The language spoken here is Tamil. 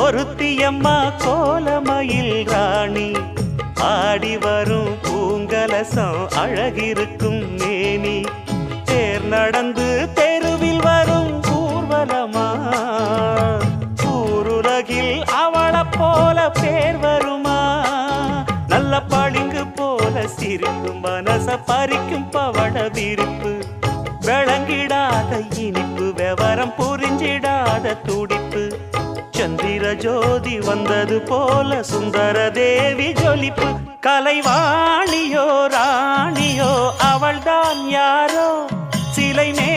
ஒருத்தியம்மா கோலமயில் ராணி ஆடி வரும் பூங்கலசம் அழகிருக்கும் மேனி தேர் நடந்து தெருவில் வரும் ஊர்வலமா ஊருலகில் அவளை போல பேர் வருமா நல்ல பளிங்கு போல சிரிக்கும் மனச பறிக்கும் பவள விரிப்பு விளங்கிடாத இனிப்பு விவரம் புரிஞ்சிடாத துடிப்பு சந்திர ஜோதி வந்தது போல சுந்தர தேவி ஜொலிப்பு கலைவாணியோ ராணியோ அவள்தான் யாரோ சிலை மே